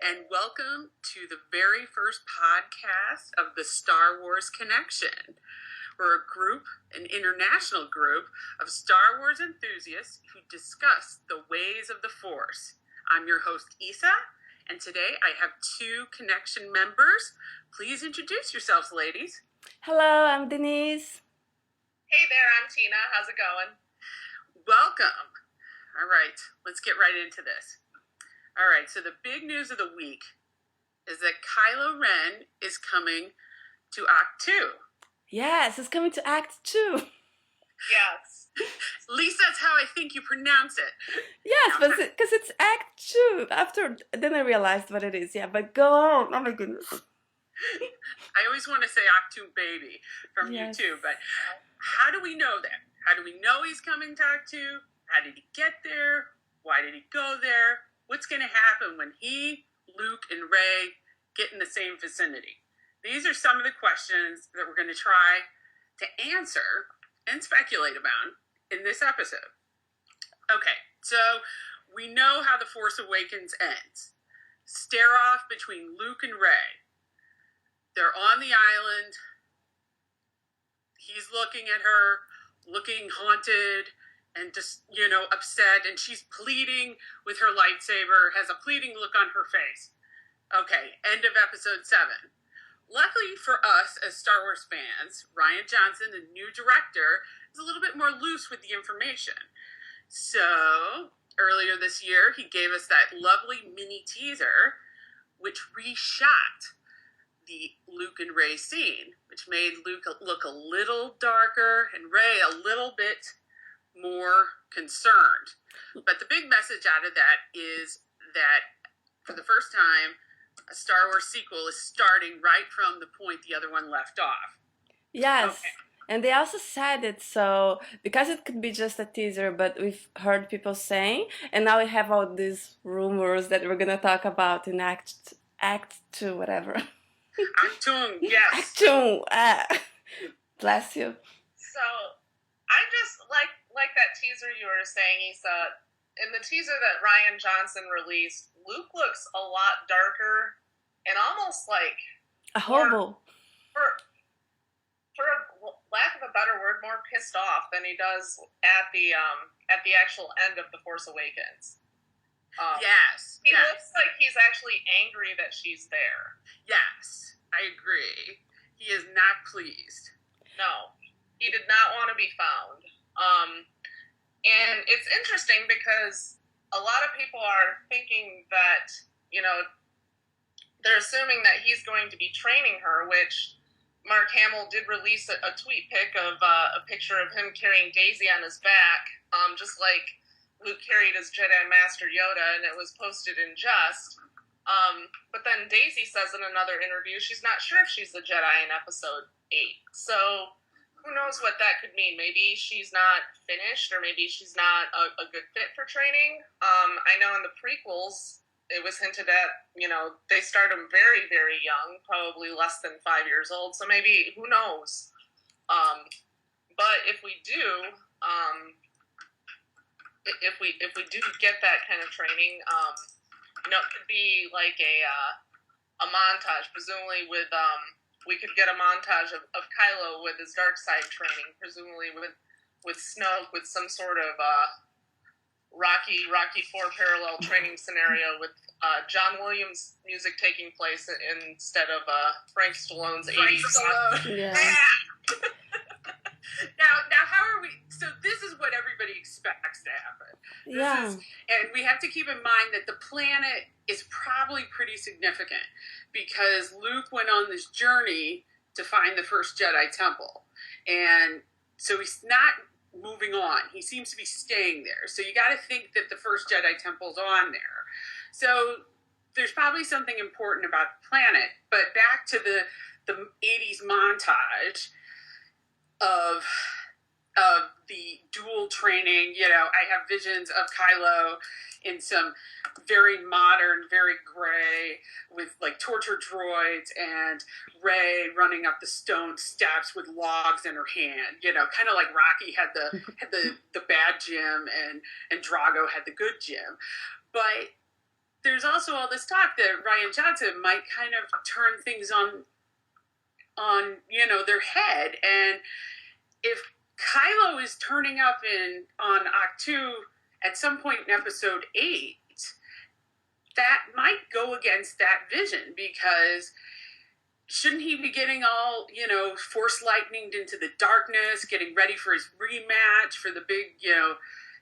and welcome to the very first podcast of the Star Wars Connection. We're an international group of Star Wars enthusiasts who discuss the ways of the Force. I'm your host, Isa, and today I have two Connection members. Please introduce yourselves, ladies. Hello, I'm Denise. Hey there, I'm Tina. How's it going? Welcome. All right, let's get right into this. All right, so the big news of the week is that Kylo Ren is coming to Ahch-To. Yes, it's coming to Ahch-To. Yes. At least that's how I think you pronounce it. Yes, but because it's Ahch-To. Then I realized what it is. Yeah, but go on. Oh my goodness. I always want to say Ahch-To baby from you too, but how do we know that? How do we know he's coming to Ahch-To? How did he get there? Why did he go there? What's going to happen when he, Luke, and Rey get in the same vicinity? These are some of the questions that we're going to try to answer and speculate about in this episode. Okay, so we know how The Force Awakens ends. Stare-off between Luke and Rey. They're on the island. He's looking at her, looking haunted, and just, upset, and she's pleading with her lightsaber, has a pleading look on her face. Okay, end of episode 7. Luckily for us as Star Wars fans, Rian Johnson, the new director, is a little bit more loose with the information. So, earlier this year, he gave us that lovely mini teaser, which reshot the Luke and Rey scene, which made Luke look a little darker and Rey a little bit more concerned. But the big message out of that is that for the first time, a Star Wars sequel is starting right from the point the other one left off. Yes. Okay. And they also said it so, because it could be just a teaser, but we've heard people saying, and now we have all these rumors that we're going to talk about in Act-To, whatever. Ahch-To, yes. Act-To, bless you. So, I just like that teaser you were saying, Isa. In the teaser that Rian Johnson released, Luke looks a lot darker and almost like a hobo. For a lack of a better word, more pissed off than he does at the actual end of The Force Awakens. Yes. He looks like he's actually angry that she's there. Yes, I agree. He is not pleased. No, he did not want to be found. And it's interesting because a lot of people are thinking that, they're assuming that he's going to be training her, which Mark Hamill did release a tweet pic of a picture of him carrying Daisy on his back, just like Luke carried his Jedi Master Yoda, and it was posted in jest. But then Daisy says in another interview she's not sure if she's the Jedi in Episode 8. So who knows what that could mean? Maybe she's not finished, or maybe she's not a good fit for training. I know in the prequels, it was hinted at, they start them very, very young, probably less than 5 years old. So maybe, who knows? But if we do, if we do get that kind of training, it could be like a montage, presumably with we could get a montage of Kylo with his dark side training, presumably with Snoke, with some sort of Rocky IV parallel training scenario with John Williams music taking place instead of Frank Stallone's 80s. Yeah. Now, how are we? So this is what everybody expects to happen. And we have to keep in mind that the planet is probably pretty significant because Luke went on this journey to find the first Jedi Temple. And so he's not moving on. He seems to be staying there. So you got to think that the first Jedi Temple's on there. So there's probably something important about the planet. But back to the 80s montage of the dual training, I have visions of Kylo in some very modern, very gray, with like torture droids, and Rey running up the stone steps with logs in her hand. Kind of like Rocky had the bad gym, and Drago had the good gym. But there's also all this talk that Rian Johnson might kind of turn things on their head, and if Kylo is turning up on Ahch-To at some point in Episode VIII, that might go against that vision, because shouldn't he be getting all, force lightninged into the darkness, getting ready for his rematch for the big,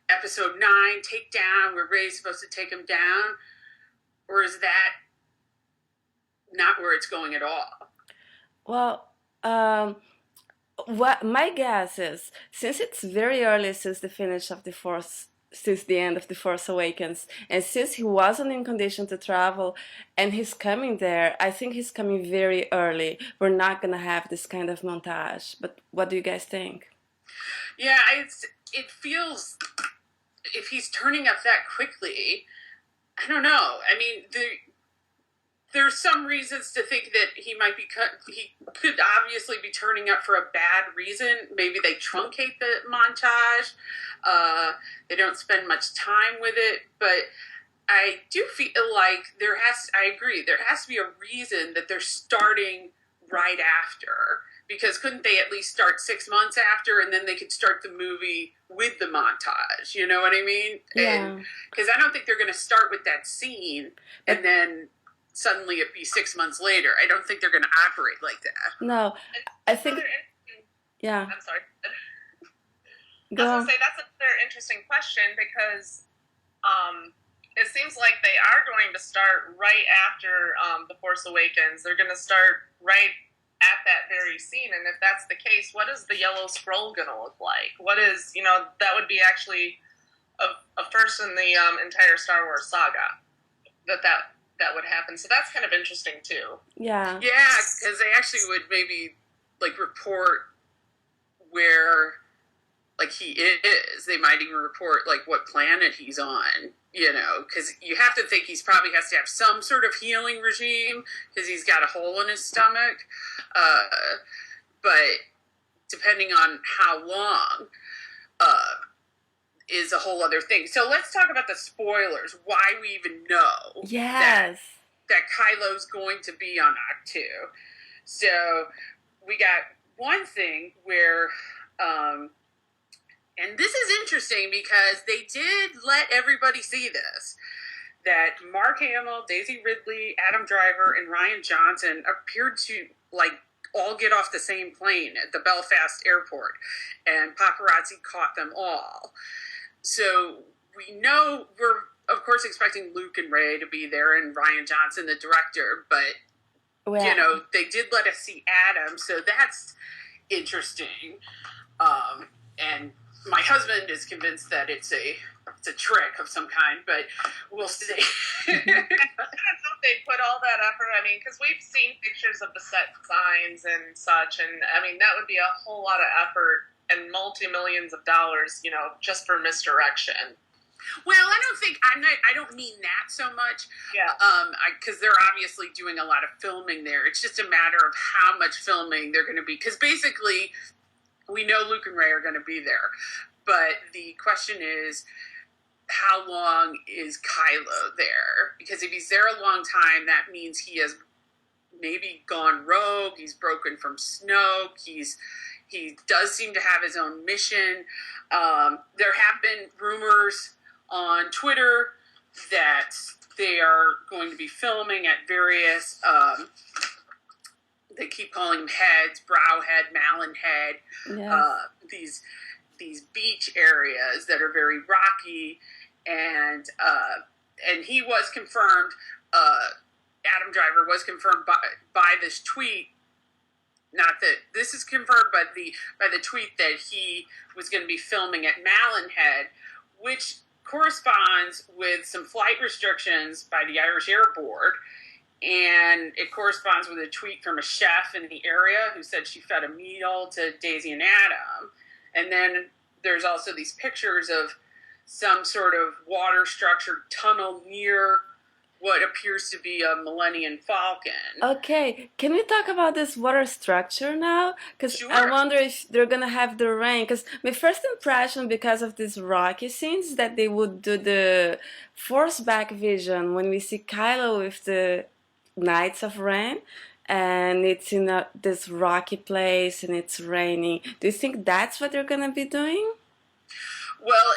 Episode 9 takedown where Rey's supposed to take him down? Or is that not where it's going at all? Well, what my guess is, since it's very early since the finish of since the end of The Force Awakens, and since he wasn't in condition to travel, and he's coming there, I think he's coming very early. We're not gonna have this kind of montage. But what do you guys think? Yeah, it feels, if he's turning up that quickly, I don't know. I mean, there's some reasons to think that he could obviously be turning up for a bad reason. Maybe they truncate the montage. They don't spend much time with it, but I do feel like I agree, there has to be a reason that they're starting right after, because couldn't they at least start 6 months after, and then they could start the movie with the montage, you know what I mean? Yeah. Because I don't think they're going to start with that scene, and then suddenly it be 6 months later. I don't think they're going to operate like that. No, I think... Yeah. I'm sorry. Go I was on. going to say, that's another interesting question, because it seems like they are going to start right after The Force Awakens. They're going to start right at that very scene, and if that's the case, what is the yellow scroll going to look like? What is, that would be actually a first in the entire Star Wars saga that would happen. So that's kind of interesting too. Yeah. Yeah, because they actually would maybe report where he is. They might even report what planet he's on, because you have to think he's probably has to have some sort of healing regime, because he's got a hole in his stomach. But depending on how long, is a whole other thing. So let's talk about the spoilers. Why we even know Yes. that Kylo's going to be on Ahch-To. So we got one thing where, and this is interesting because they did let everybody see this, that Mark Hamill, Daisy Ridley, Adam Driver, and Rian Johnson appeared to all get off the same plane at the Belfast airport, and paparazzi caught them all. So we know we're, of course, expecting Luke and Rey to be there, and Rian Johnson, the director, but, they did let us see Adam, so that's interesting. And my husband is convinced that it's a trick of some kind, but we'll see. I don't know if they put all that effort. I mean, because we've seen pictures of the set signs and such, and I mean, that would be a whole lot of effort and multi-millions of dollars, just for misdirection. Well, I don't mean that so much. Yeah. Because they're obviously doing a lot of filming there. It's just a matter of how much filming they're going to be. Because basically, we know Luke and Rey are going to be there. But the question is, how long is Kylo there? Because if he's there a long time, that means he has maybe gone rogue. He's broken from Snoke. He does seem to have his own mission. There have been rumors on Twitter that they are going to be filming at various, they keep calling them heads, Brow Head, Malin Head, Yes. these beach areas that are very rocky, and he was confirmed, Adam Driver was confirmed by this tweet. Not that this is confirmed, but by the tweet that he was going to be filming at Malin Head, which corresponds with some flight restrictions by the Irish Air Board, and it corresponds with a tweet from a chef in the area who said she fed a meal to Daisy and Adam. And then there's also these pictures of some sort of water-structured tunnel near what appears to be a Millennium Falcon. Okay, can we talk about this water structure now? Because Sure. I wonder if they're gonna have the rain. Because my first impression, because of these rocky scenes, is that they would do the force back vision when we see Kylo with the Knights of Ren, and it's in this rocky place and it's raining. Do you think that's what they're gonna be doing? Well,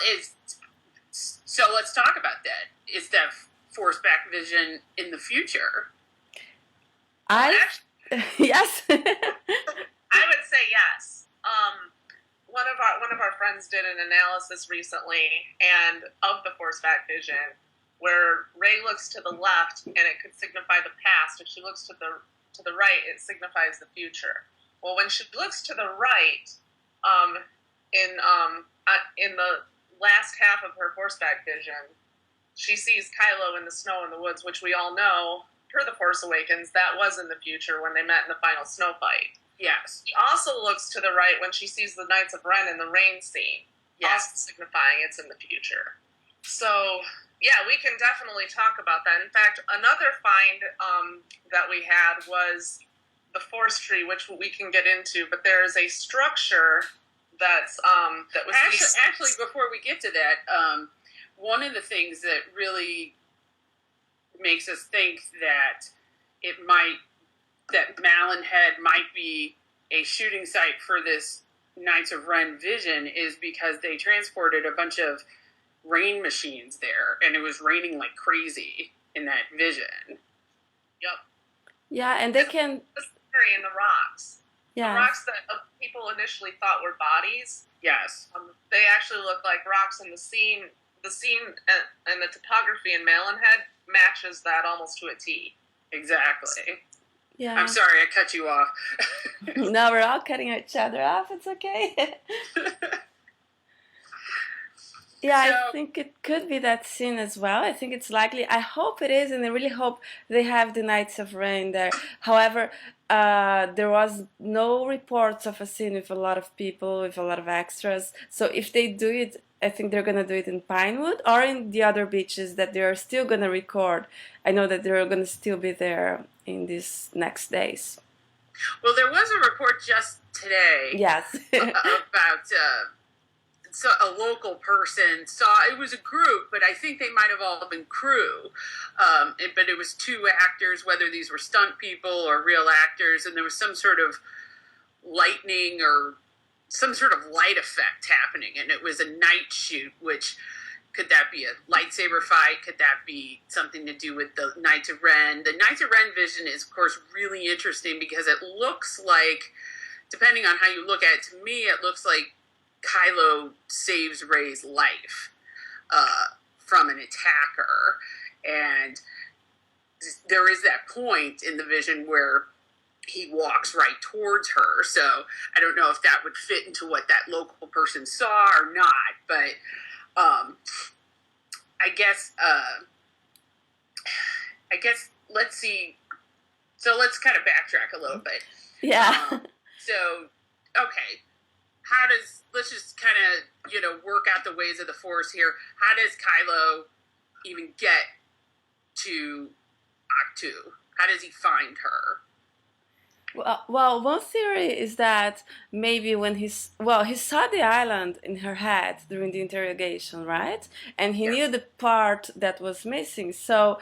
so let's talk about that. Is that force back vision in the future? Yes. I would say yes. One of our friends did an analysis recently, and of the force back vision, where Rey looks to the left and it could signify the past. If she looks to the right, it signifies the future. Well, when she looks to the right, in the last half of her force back vision, she sees Kylo in the snow in the woods, which we all know, per The Force Awakens, that was in the future when they met in the final snow fight. Yes. She also looks to the right when she sees the Knights of Ren in the rain scene, also signifying it's in the future. So, yeah, we can definitely talk about that. In fact, another find that we had was the Force Tree, which we can get into, but there is a structure that's that was actually before we get to that, one of the things that really makes us think that that Malin Head might be a shooting site for this Knights of Ren vision is because they transported a bunch of rain machines there, and it was raining like crazy in that vision. Yep. Yeah, and they can... in the rocks. Yeah. The rocks that people initially thought were bodies. Yes. They actually look like rocks, and the scene and the topography in Malin Head matches that almost to a T. Exactly. Yeah. I'm sorry, I cut you off. No, we're all cutting each other off. It's okay. Yeah, I think it could be that scene as well. I think it's likely. I hope it is, and I really hope they have the Knights of Ren there. However, there was no reports of a scene with a lot of people, with a lot of extras. So if they do it, I think they're going to do it in Pinewood or in the other beaches that they're still going to record. I know that they're going to still be there in these next days. Well, there was a report just today. Yes. About so a local person saw, it was a group, but I think they might have all been crew. But it was two actors, whether these were stunt people or real actors, and there was some sort of lightning or some sort of light effect happening, and it was a night shoot, which could that be a lightsaber fight? Could that be something to do with the Knights of Ren? The Knights of Ren vision is, of course, really interesting because it looks like, depending on how you look at it, to me, it looks like Kylo saves Rey's life from an attacker. And there is that point in the vision where he walks right towards her. So I don't know if that would fit into what that local person saw or not, but I guess let's see. So let's kind of backtrack a little bit. Yeah. Okay. Let's just kind of, work out the ways of the Force here. How does Kylo even get to Ahch-To? How does he find her? Well, one theory is that maybe when he saw the island in her head during the interrogation, right? And he knew the part that was missing. So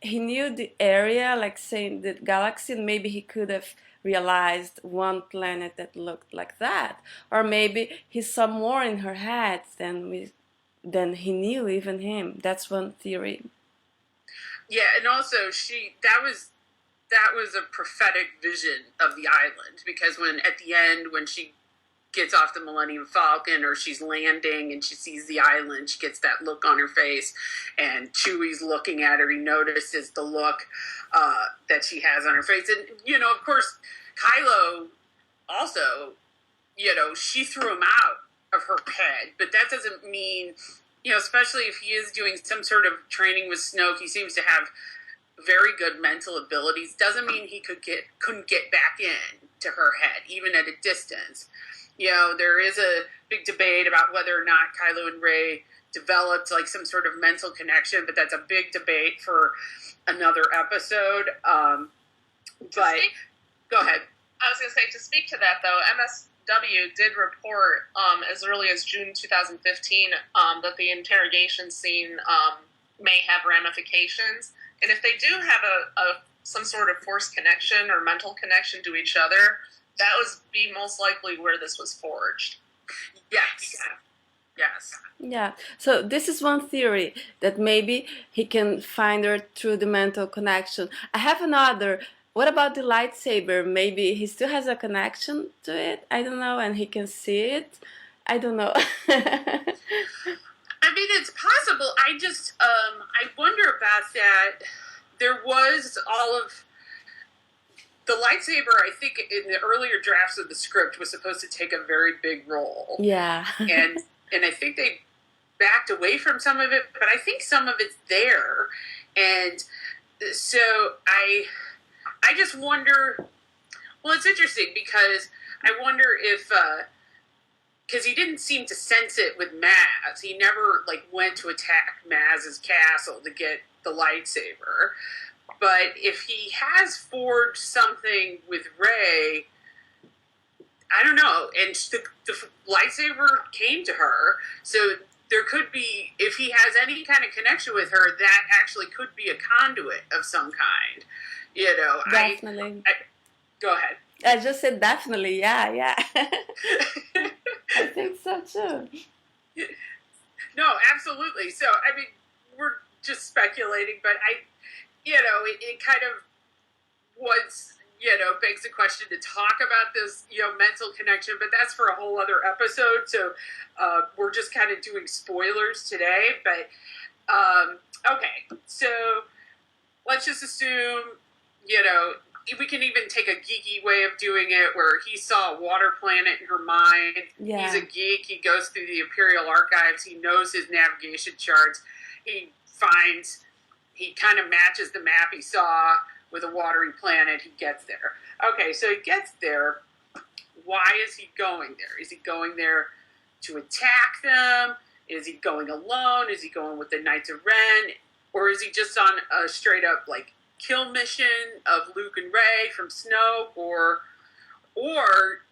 he knew the area, like saying the galaxy, and maybe he could have realized one planet that looked like that. Or maybe he saw more in her head than he knew, even him. That's one theory. Yeah, and also that was a prophetic vision of the island, because at the end when she gets off the Millennium Falcon or she's landing and she sees the island, she gets that look on her face, and Chewie's looking at her. He notices the look that she has on her face, and of course Kylo also, she threw him out of her head, but that doesn't mean, especially if he is doing some sort of training with Snoke, he seems to have very good mental abilities, doesn't mean he couldn't get back in to her head, even at a distance. There is a big debate about whether or not Kylo and Rey developed like some sort of mental connection, but that's a big debate for another episode. But go ahead. I was going to say, to speak to that though, MSW did report as early as June 2015 that the interrogation scene may have ramifications, and if they do have some sort of forced connection or mental connection to each other, that would be most likely where this was forged. Yes. Yes. Yeah. So this is one theory, that maybe he can find her through the mental connection. I have another. What about the lightsaber? Maybe he still has a connection to it. I don't know, and he can see it. I don't know. I mean, it's possible. I just, I wonder about that. There was all of the lightsaber, I think, in the earlier drafts of the script was supposed to take a very big role. Yeah. and I think they backed away from some of it, but I think some of it's there. And so I just wonder, well, it's interesting because I wonder if, because he didn't seem to sense it with Maz. He never, like, went to attack Maz's castle to get the lightsaber. But if he has forged something with Rey, I don't know. And the lightsaber came to her, so there could be, if he has any kind of connection with her, that actually could be a conduit of some kind. You know, Definitely. Go ahead. I just said definitely, yeah. I think so too. No, absolutely. So, I mean, we're just speculating, but it kind of was, begs the question to talk about this, mental connection, but that's for a whole other episode. So, we're just kind of doing spoilers today, but, okay. So, let's just assume, we can even take a geeky way of doing it where he saw a water planet in her mind. Yeah. He's a geek. He goes through the Imperial Archives. He knows his navigation charts. He kind of matches the map he saw with a watery planet. He gets there. Okay, so he gets there. Why is he going there? Is he going there to attack them? Is he going alone? Is he going with the Knights of Ren? Or is he just on a straight up, like, kill mission of Luke and Rey from Snoke, or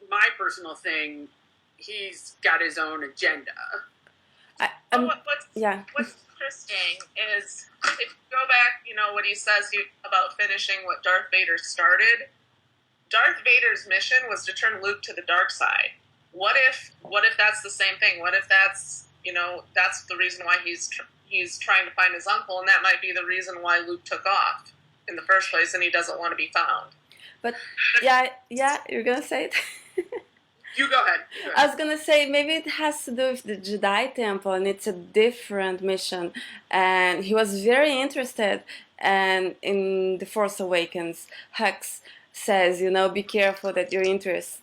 my personal thing, he's got his own agenda. What's interesting is if you go back, what he says about finishing what Darth Vader started. Darth Vader's mission was to turn Luke to the dark side. What if that's the same thing? What if that's that's the reason why he's trying to find his uncle, and that might be the reason why Luke took off in the first place, and he doesn't want to be found. But yeah, you're gonna say it. You go ahead. I was gonna say maybe it has to do with the Jedi Temple, and it's a different mission. And he was very interested. And in The Force Awakens, Hux says, be careful that your interests,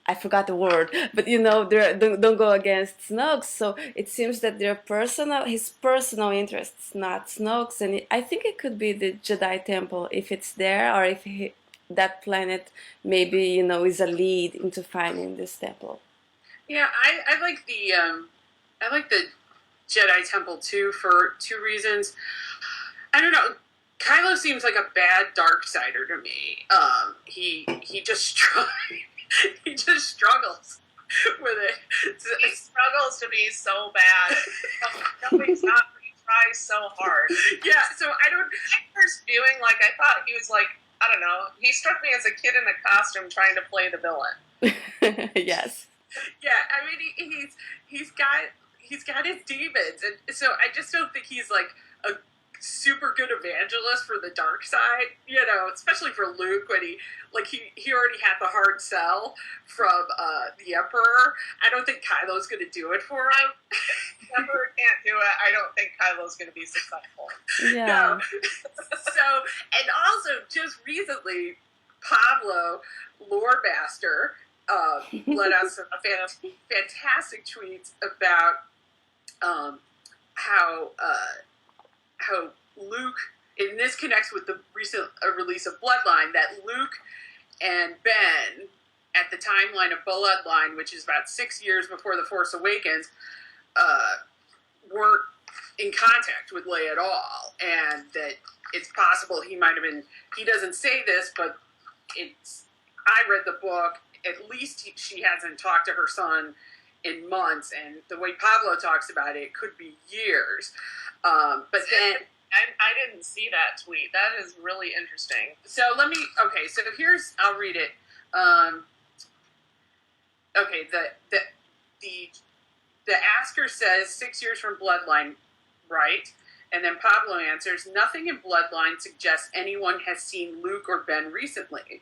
I forgot the word, but don't go against Snoke's. So it seems that his personal interests, not Snoke's, and I think it could be the Jedi Temple if it's there, or if that planet maybe is a lead into finding this temple. Yeah, I like the Jedi Temple too for two reasons. I don't know. Kylo seems like a bad Darksider to me. He just he just struggles with it. He struggles to be so bad. Nobody's not. He tries so hard. Yeah. So my first viewing, I thought he was I don't know. He struck me as a kid in a costume trying to play the villain. Yes. Yeah. I mean, he's got his demons, and so I just don't think he's like a super good evangelist for the dark side, especially for Luke when he already had the hard sell from the Emperor. I don't think Kylo's going to do it for him. The Emperor can't do it. I don't think Kylo's going to be successful. Yeah. No. So, and also just recently, Pablo Loremaster let us some fantastic tweets about how Luke, and this connects with the recent release of Bloodline, that Luke and Ben, at the timeline of Bloodline, which is about 6 years before The Force Awakens, weren't in contact with Leia at all, and that it's possible he might have been. He doesn't say this, but it's. I read the book. At least she hasn't talked to her son in months, and the way Pablo talks about it could be years. But then I didn't see that tweet. That is really interesting. So so here's, I'll read it. Okay, the asker says 6 years from Bloodline, right? And then Pablo answers, nothing in Bloodline suggests anyone has seen Luke or Ben recently.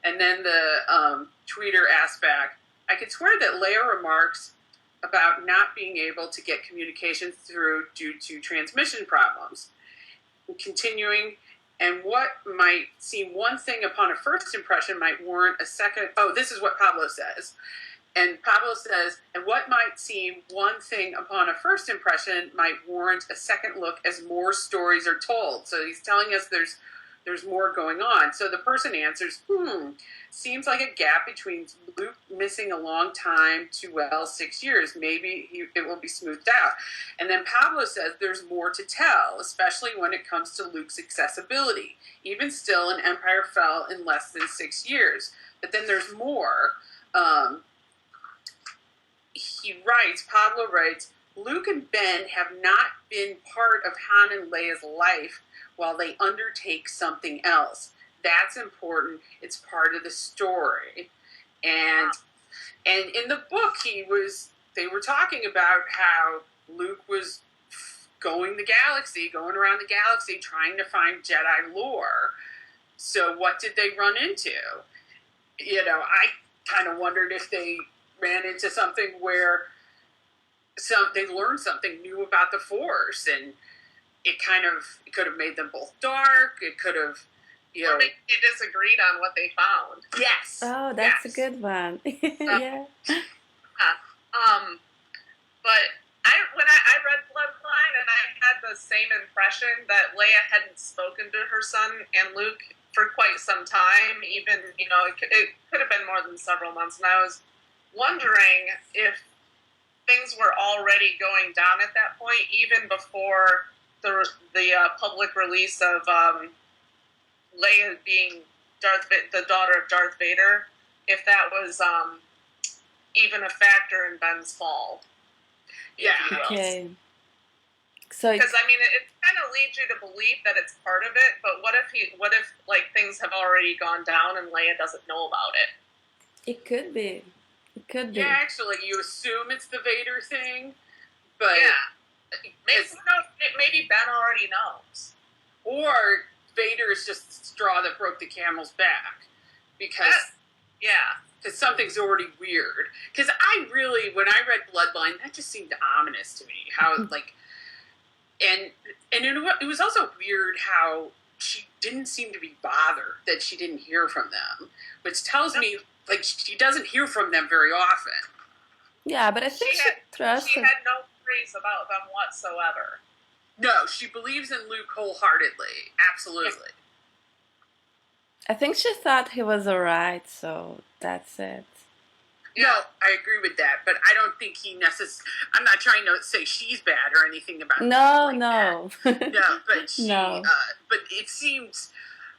And then the tweeter asked back, I could swear that Leia remarks about not being able to get communications through due to transmission problems. Continuing, and what might seem one thing upon a first impression might warrant a second. Oh, this is what Pablo says. And Pablo says, and what might seem one thing upon a first impression might warrant a second look as more stories are told. So he's telling us there's more going on. So the person answers, seems like a gap between Luke missing a long time to 6 years. Maybe it will be smoothed out. And then Pablo says there's more to tell, especially when it comes to Luke's accessibility. Even still, an empire fell in less than 6 years. But then there's more. Pablo writes, Luke and Ben have not been part of Han and Leia's life while they undertake something else. That's important. It's part of the story. And in the book, they were talking about how Luke was going around the galaxy, trying to find Jedi lore. So what did they run into? I kind of wondered if they ran into something where they learned something new about the Force, and it could have made them both dark. It could have, or maybe they disagreed on what they found. Yes. Oh, that's a good one. Yeah. But when I read Bloodline, and I had the same impression that Leia hadn't spoken to her son and Luke for quite some time. Even it could have been more than several months, and I was wondering if things were already going down at that point, even before the public release of Leia being the daughter of Darth Vader, if that was even a factor in Ben's fall. Yeah. Okay. So because it kind of leads you to believe that it's part of it, but what if like things have already gone down and Leia doesn't know about it? It could be. Yeah, actually, you assume it's the Vader thing, but maybe Ben already knows, or Vader is just the straw that broke the camel's back, because something's already weird. Because when I read Bloodline, that just seemed ominous to me. How and it was also weird how she didn't seem to be bothered that she didn't hear from them, which tells me. Like, she doesn't hear from them very often. Yeah, but I think she trusts them. She had no worries about them whatsoever. No, she believes in Luke wholeheartedly. Absolutely. I think she thought he was alright, so that's it. No, I agree with that, but I don't think he I'm not trying to say she's bad or anything about No. No, but but it seems,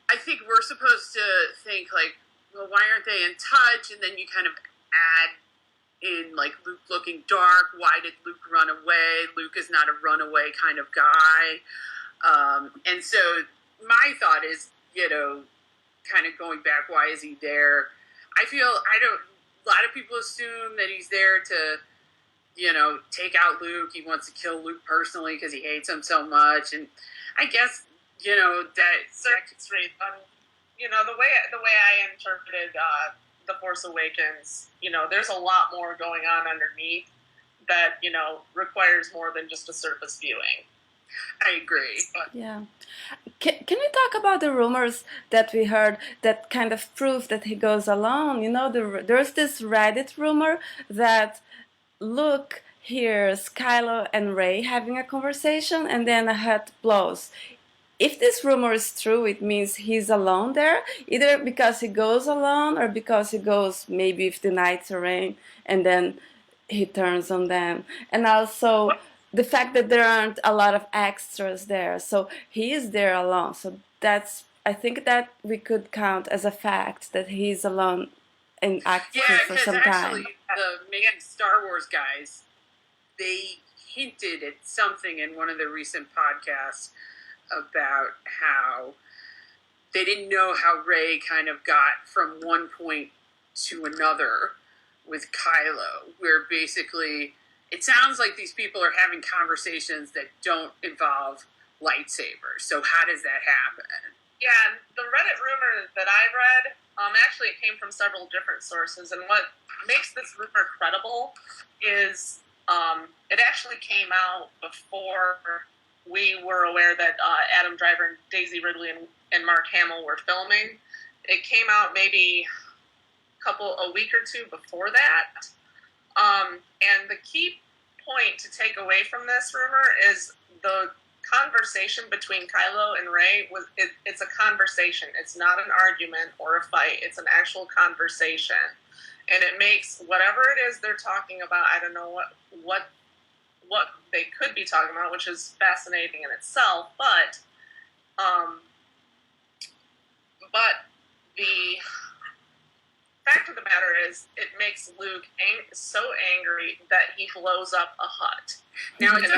I think we're supposed to think, like, well, why aren't they in touch? And then you kind of add in, like, Luke looking dark. Why did Luke run away? Luke is not a runaway kind of guy. And so my thought is, kind of going back, why is he there? A lot of people assume that he's there to, take out Luke. He wants to kill Luke personally because he hates him so much. And I guess, that circuitry. The way I interpreted The Force Awakens, there's a lot more going on underneath that, requires more than just a surface viewing. I agree. Yeah. Can we talk about the rumors that we heard that kind of prove that he goes alone? There's this Reddit rumor that Luke hears Kylo and Rey having a conversation and then a hut blows. If this rumor is true, it means he's alone there, either because he goes alone or because he goes maybe with the Knights of Ren and then he turns on them. And also, the fact that there aren't a lot of extras there, so he is there alone. So that's, I think that we could count as a fact that he's alone in Ahch-To for some time. Actually, the main Star Wars guys, they hinted at something in one of the recent podcasts about how they didn't know how Rey kind of got from one point to another with Kylo, where basically it sounds like these people are having conversations that don't involve lightsabers. So how does that happen? Yeah, the Reddit rumor that I read, actually it came from several different sources, and what makes this rumor credible is it actually came out before we were aware that Adam Driver and Daisy Ridley and Mark Hamill were filming. It came out maybe a week or two before that. And the key point to take away from this rumor is the conversation between Kylo and Rey it's a conversation. It's not an argument or a fight. It's an actual conversation. And it makes whatever it is they're talking about, I don't know what they could be talking about, which is fascinating in itself, but the fact of the matter is, it makes Luke so angry that he blows up a hut. Now, it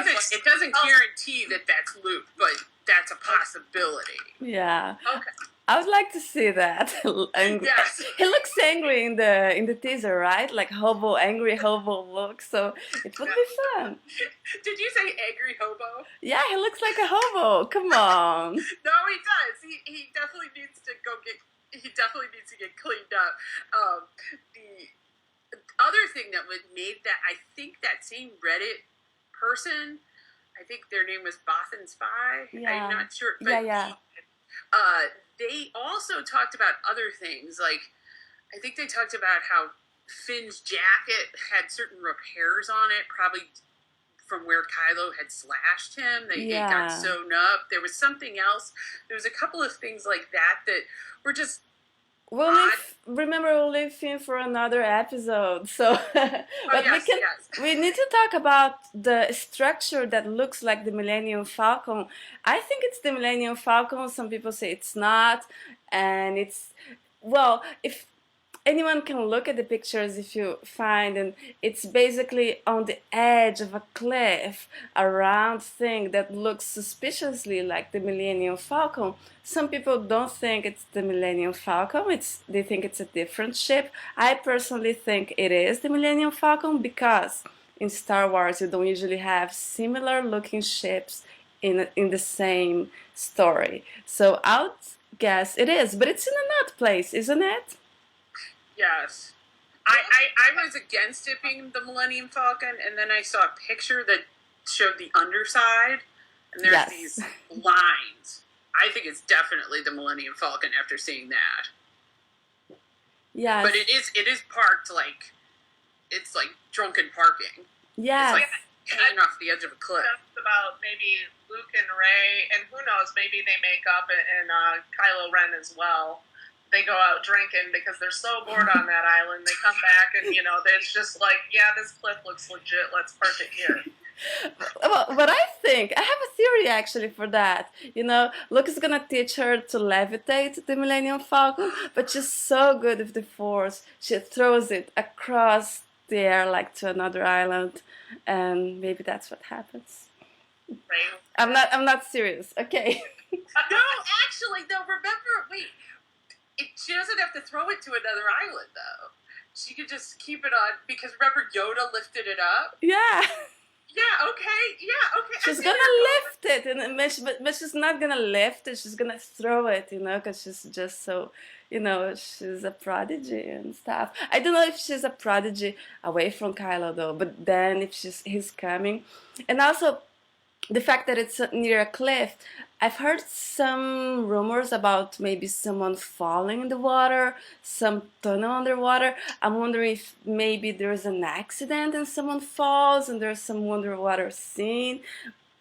doesn't guarantee that that's Luke, but that's a possibility. Yeah. Okay. I would like to see that. Yes. He looks angry in the teaser, right? Like angry hobo look. So it would be fun. Did you say angry hobo? Yeah, he looks like a hobo. Come on. No, he does. He definitely needs to get cleaned up. The other thing that made that, I think that same Reddit person, I think their name was Bothan Spy. Yeah. I'm not sure. But Yeah. they also talked about other things. Like, I think they talked about how Finn's jacket had certain repairs on it, probably from where Kylo had slashed him. It got sewn up. There was something else. There was a couple of things like that were just we'll leave Finn for another episode. So, but we need to talk about the structure that looks like the Millennium Falcon. I think it's the Millennium Falcon. Some people say it's not, and if anyone can look at the pictures, if you find, and it's basically on the edge of a cliff, a round thing that looks suspiciously like the Millennium Falcon. Some people don't think it's the Millennium Falcon. They think it's a different ship. I personally think it is the Millennium Falcon because in Star Wars you don't usually have similar looking ships in the same story. So I would guess it is, but it's in an odd place, isn't it? Yes. I was against it being the Millennium Falcon, and then I saw a picture that showed the underside, and there's these lines. I think it's definitely the Millennium Falcon after seeing that. Yeah. But it is parked it's like drunken parking. Yeah. It's like hanging off the edge of a cliff. Just about maybe Luke and Rey, and who knows, maybe they make up in Kylo Ren as well. They go out drinking because they're so bored on that island. They come back and, it's just like, yeah, this cliff looks legit. Let's park it here. Well, but I have a theory actually for that. Luke is gonna teach her to levitate the Millennium Falcon, but she's so good with the Force, she throws it across the air like to another island, and maybe that's what happens. Right. I'm not serious. Okay. No, actually, no. Remember, wait. She doesn't have to throw it to another island, though. She could just keep it on, because remember Yoda lifted it up? Yeah. Yeah, okay. She's gonna lift it, but she's not gonna lift it, she's gonna throw it, because she's just so, she's a prodigy and stuff. I don't know if she's a prodigy away from Kylo, though, but then if he's coming. And also, the fact that it's near a cliff, I've heard some rumors about maybe someone falling in the water, some tunnel underwater. I'm wondering if maybe there's an accident and someone falls and there's some underwater scene.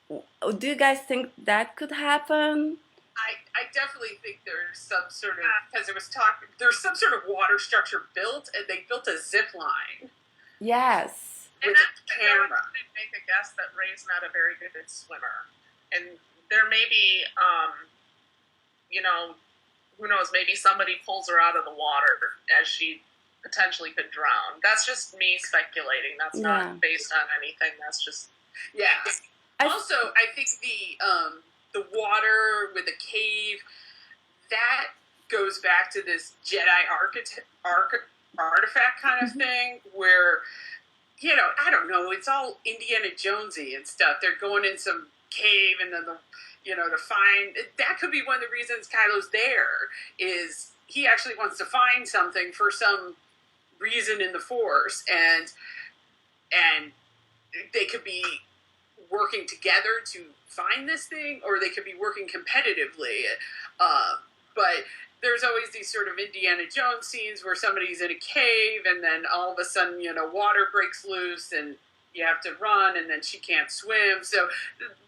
Do you guys think that could happen? I definitely think there's some sort of, because there's some sort of water structure built, and they built a zip line. Yes. with the camera. I would make a guess that Rey's not a very good swimmer, and there may be, who knows? Maybe somebody pulls her out of the water as she potentially could drown. That's just me speculating. That's not based on anything. That's just Also, I think the water with the cave, that goes back to this Jedi artifact kind of thing where, I don't know, it's all Indiana Jonesy and stuff. They're going in some cave and then to find, that could be one of the reasons Kylo's there, is he actually wants to find something for some reason in the Force, and they could be working together to find this thing, or they could be working competitively. But there's always these sort of Indiana Jones scenes where somebody's in a cave and then all of a sudden, water breaks loose and you have to run and then she can't swim. So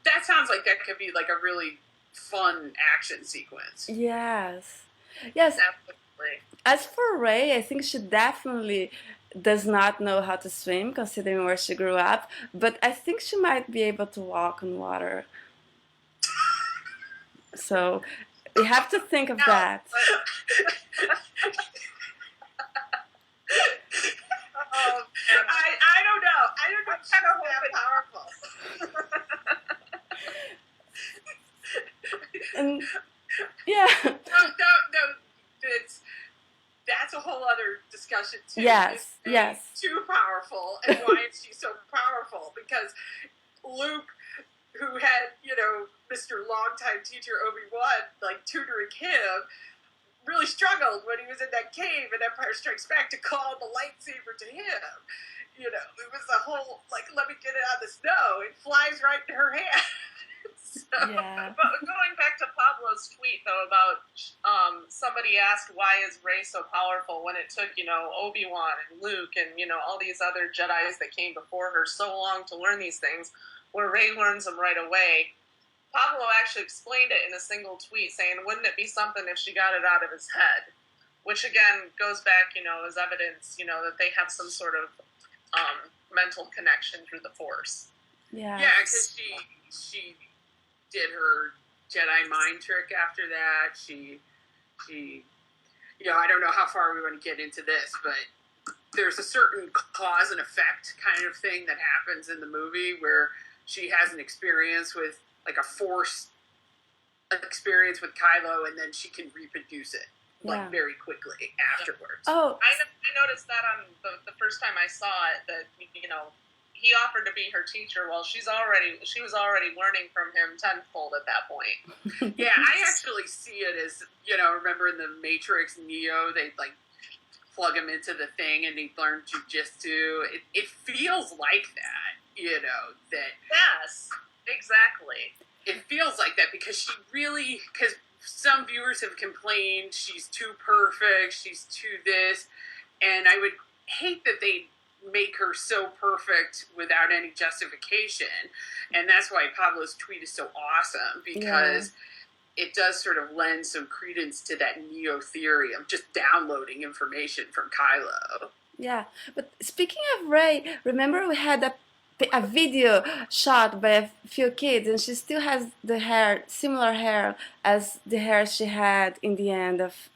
that sounds like that could be like a really fun action sequence. Yes. Absolutely. As for Rey, I think she definitely does not know how to swim, considering where she grew up, but I think she might be able to walk on water. So we have to think of that. I don't know. I don't know if she's that powerful. And no. That's a whole other discussion too. Yes. Too powerful, and why is she so powerful? Because Luke, who had Mr. Longtime Teacher Obi-Wan tutoring him, really struggled when he was in that cave in Empire Strikes Back to call the lightsaber to him. It was a whole let me get it out of the snow. It flies right in her hand. But going back to Pablo's tweet, though, about somebody asked why is Rey so powerful when it took, Obi-Wan and Luke and, all these other Jedis that came before her so long to learn these things, where Rey learns them right away. Pablo actually explained it in a single tweet, saying, wouldn't it be something if she got it out of his head? Which, again, goes back, as evidence, that they have some sort of mental connection through the Force. Yeah, because she did her Jedi mind trick after that. She I don't know how far we want to get into this, but there's a certain cause and effect kind of thing that happens in the movie where she has an experience with, a Force experience with Kylo, and then she can reproduce it, very quickly afterwards. Oh. I noticed that on the first time I saw it, that, he offered to be her teacher while she was already learning from him tenfold at that point. Yeah, I actually see it as, remember in the Matrix, Neo, they plug him into the thing and he learned jujitsu. It feels like that, that. Yes, exactly. It feels like that because because some viewers have complained she's too perfect, she's too this, and I would hate that they make her so perfect without any justification. And that's why Pablo's tweet is so awesome, because it does sort of lend some credence to that Neo theory of just downloading information from Kylo. Yeah, but speaking of Rey, remember we had a video shot by a few kids, and she still has similar hair as the hair she had in the end of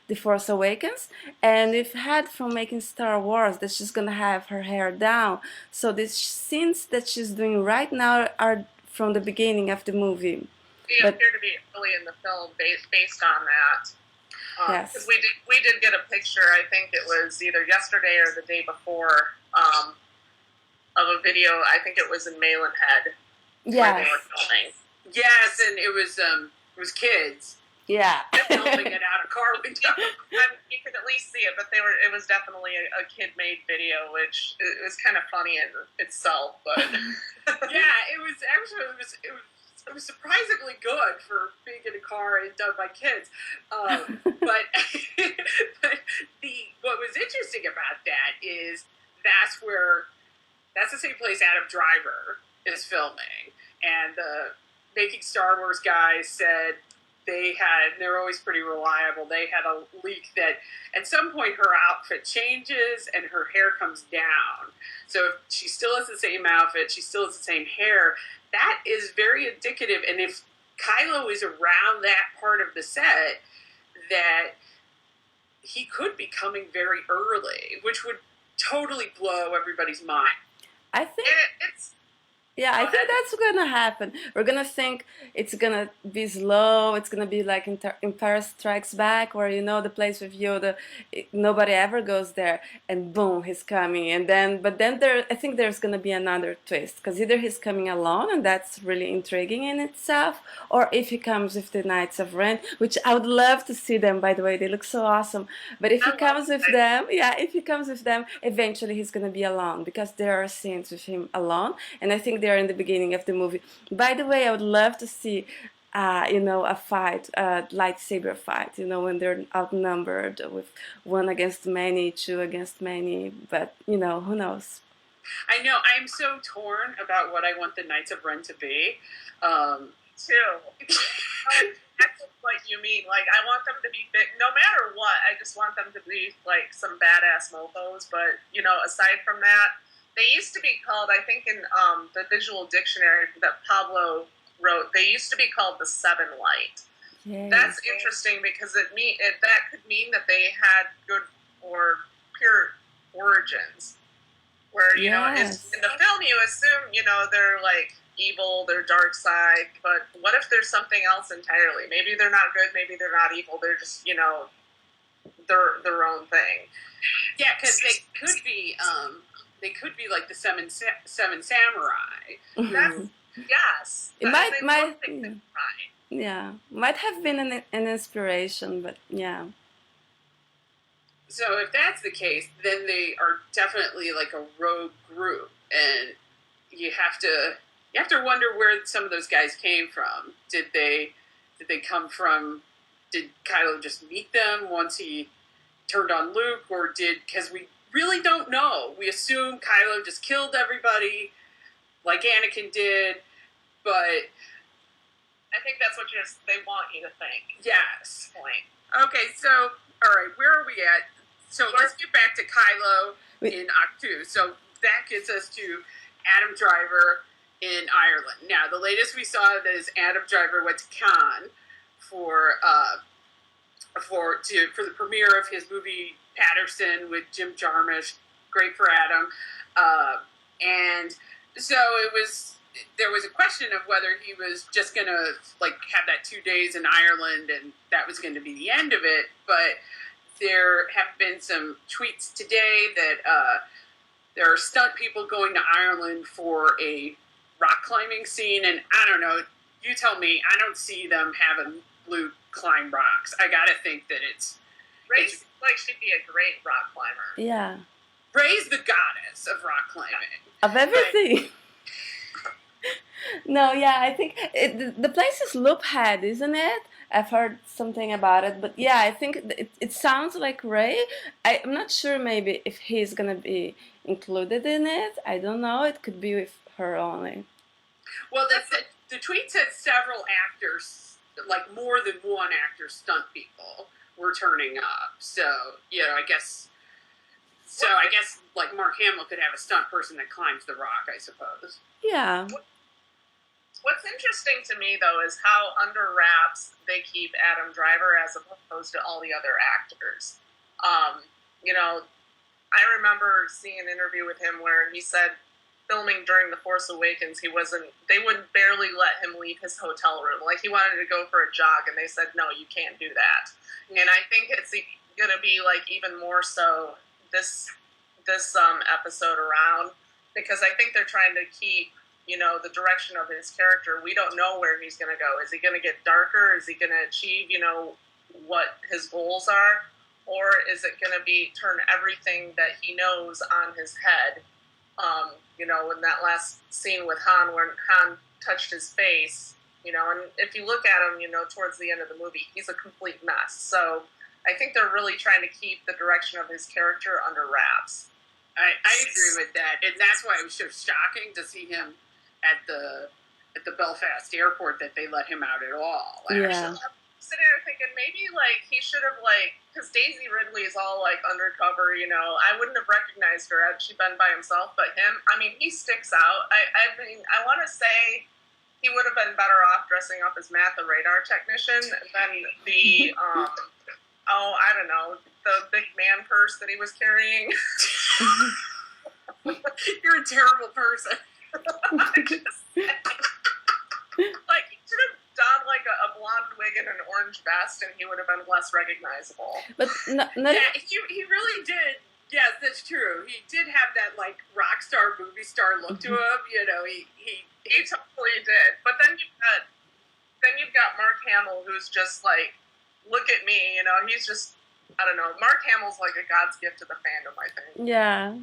The Force Awakens, and we've had from making Star Wars that she's gonna have her hair down. So the scenes that she's doing right now are from the beginning of the movie. They appear to be early in the film based on that. Yes, because we did get a picture. I think it was either yesterday or the day before. Of a video, I think it was in Malinhead. Yes. Where they were filming. Yes, and it was kids. Yeah. Filming it out of car window. You could at least see it, but it was definitely a kid-made video, which it was kind of funny in itself. But yeah, it was surprisingly good for being in a car and done by kids. But what was interesting about that is that's the same place Adam Driver is filming. And the Making Star Wars guys said, they're always pretty reliable. They had a leak that at some point her outfit changes and her hair comes down. So if she still has the same outfit, she still has the same hair, that is very indicative. And if Kylo is around that part of the set, that he could be coming very early, which would totally blow everybody's mind. I think it's I think that's gonna happen. We're gonna think it's gonna be slow. It's gonna be like in Empire Strikes Back, where the place with Yoda, nobody ever goes there, and boom, he's coming. And then, but then I think there's gonna be another twist, because either he's coming alone, and that's really intriguing in itself, or if he comes with the Knights of Ren, which I would love to see them. By the way, they look so awesome. But if he comes with them, eventually he's gonna be alone, because there are scenes with him alone, and I think they're in the beginning of the movie. By the way, I would love to see, a fight, a lightsaber fight, when they're outnumbered with one against many, two against many, but, who knows? I know, I'm so torn about what I want the Knights of Ren to be. Too. That's what you mean. Like, I want them to be big, no matter what. I just want them to be, like, some badass mofos, but, aside from that, they used to be called, I think in the visual dictionary that Pablo wrote, they used to be called the Seven Light. Yes. That's interesting because that could mean that they had good or pure origins. Where, in the film you assume, they're like evil, they're dark side, but what if there's something else entirely? Maybe they're not good, maybe they're not evil, they're just, their own thing. Yeah, because they could be... They could be like the seven samurai. That's, yes. It might have been an inspiration, but yeah. So if that's the case, then they are definitely like a rogue group, and you have to wonder where some of those guys came from. Did they come from? Did Kylo just meet them once he turned on Luke, or because we really don't know. We assume Kylo just killed everybody, like Anakin did, but I think that's what they want you to think. Yes. Point. Okay, so all right, where are we at? So let's get back to Kylo in Ahch-To. So that gets us to Adam Driver in Ireland. Now, the latest we saw is Adam Driver went to Cannes for the premiere of his movie Patterson with Jim Jarmusch. Great for Adam. And so there was a question of whether he was just going to have that 2 days in Ireland and that was going to be the end of it. But there have been some tweets today that there are stunt people going to Ireland for a rock climbing scene. And I don't know, you tell me, I don't see them having Luke climb rocks. I got to think that it's should be a great rock climber. Yeah. Ray's the goddess of rock climbing. Of everything. No, yeah, I think the place is Loophead, isn't it? I've heard something about it, but yeah, I think it sounds like Ray. I'm not sure maybe if he's gonna be included in it. I don't know. It could be with her only. Well, the tweet said several actors, like more than one actor, stunt people were turning up. So, I guess like Mark Hamill could have a stunt person that climbs the rock, I suppose. Yeah. What's interesting to me, though, is how under wraps they keep Adam Driver as opposed to all the other actors. I remember seeing an interview with him where he said filming during The Force Awakens, they would barely let him leave his hotel room. Like, he wanted to go for a jog, and they said, no, you can't do that. And I think it's going to be, even more so this episode around, because I think they're trying to keep, the direction of his character. We don't know where he's going to go. Is he going to get darker? Is he going to achieve, what his goals are? Or is it going to be turn everything that he knows on his head? In that last scene with Han, where Han touched his face, and if you look at him, towards the end of the movie, he's a complete mess. So I think they're really trying to keep the direction of his character under wraps. I agree with that, and that's why it was so shocking to see him at the Belfast airport that they let him out at all. Actually. sitting there thinking maybe like he should have like, because Daisy Ridley is all like undercover, you know. I wouldn't have recognized her had she been by himself, but him, I mean, he sticks out. I mean, I want to say he would have been better off dressing up as Matt the radar technician than the I don't know, the big man purse that he was carrying. You're a terrible person. Like, he should have done like a blonde wig and an orange vest, and he would have been less recognizable. But yeah, he really did. Yes, that's true. He did have that like rock star, movie star look to him. You know, he totally did. But then you've got Mark Hamill, who's just like, look at me. You know, he's just, I don't know. Mark Hamill's like a God's gift to the fandom, I think. Yeah.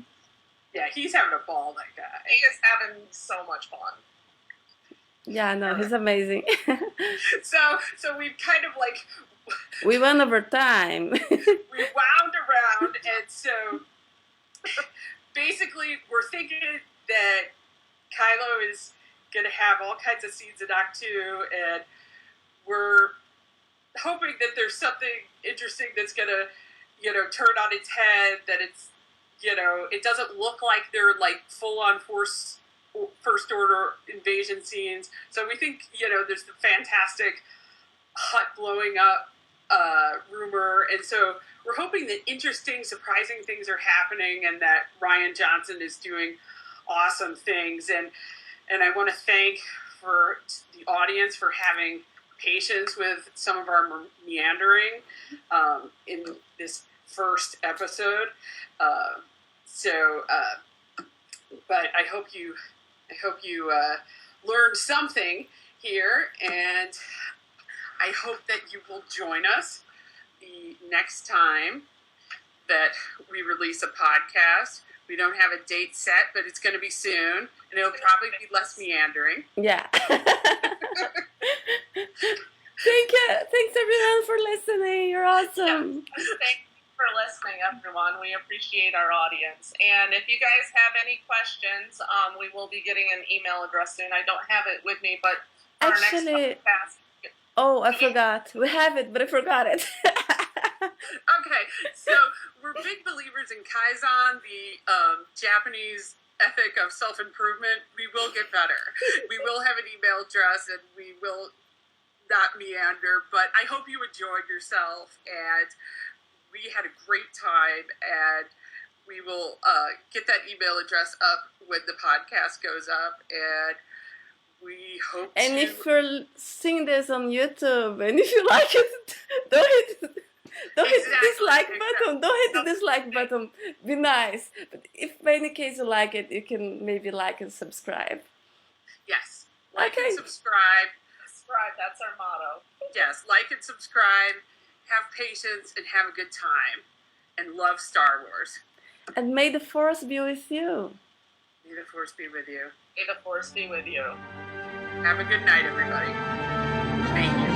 Yeah, he's having a ball, that guy. He is having so much fun. Yeah, no, he's amazing. So we've kind of like... We went over time. We wound around, and so basically we're thinking that Kylo is going to have all kinds of scenes in Ahch-To, and we're hoping that there's something interesting that's going to, you know, turn on its head, that it's, you know, it doesn't look like they're like full-on First Order invasion scenes. So we think, you know, there's the fantastic hut blowing up rumor, and so we're hoping that interesting, surprising things are happening, and that Rian Johnson is doing awesome things. And I want to thank for the audience for having patience with some of our meandering in this first episode. But I hope you learned something here, and I hope that you will join us the next time that we release a podcast. We don't have a date set, but it's going to be soon, and it'll probably be less meandering. Yeah. Thanks everyone for listening. You're awesome. Yeah. Thank you for listening, everyone. We appreciate our audience. And if you guys have any questions, we will be getting an email address soon. I don't have it with me, but our next podcast. Oh, I forgot. We have it, but I forgot it. Okay, so we're big believers in Kaizen, the Japanese ethic of self-improvement. We will get better. We will have an email address, and we will not meander, but I hope you enjoyed yourself, and we had a great time, and we will get that email address up when the podcast goes up, and we hope and if you're seeing this on YouTube, and if you like it, don't hit the dislike button. Don't hit the dislike button. Be nice. But if by any case you like it, you can maybe like and subscribe. Yes. Like and subscribe. That's our motto. Yes. Like and subscribe. Have patience and have a good time. And love Star Wars. And may the Force be with you. May the Force be with you. May the Force be with you. Have a good night, everybody. Thank you.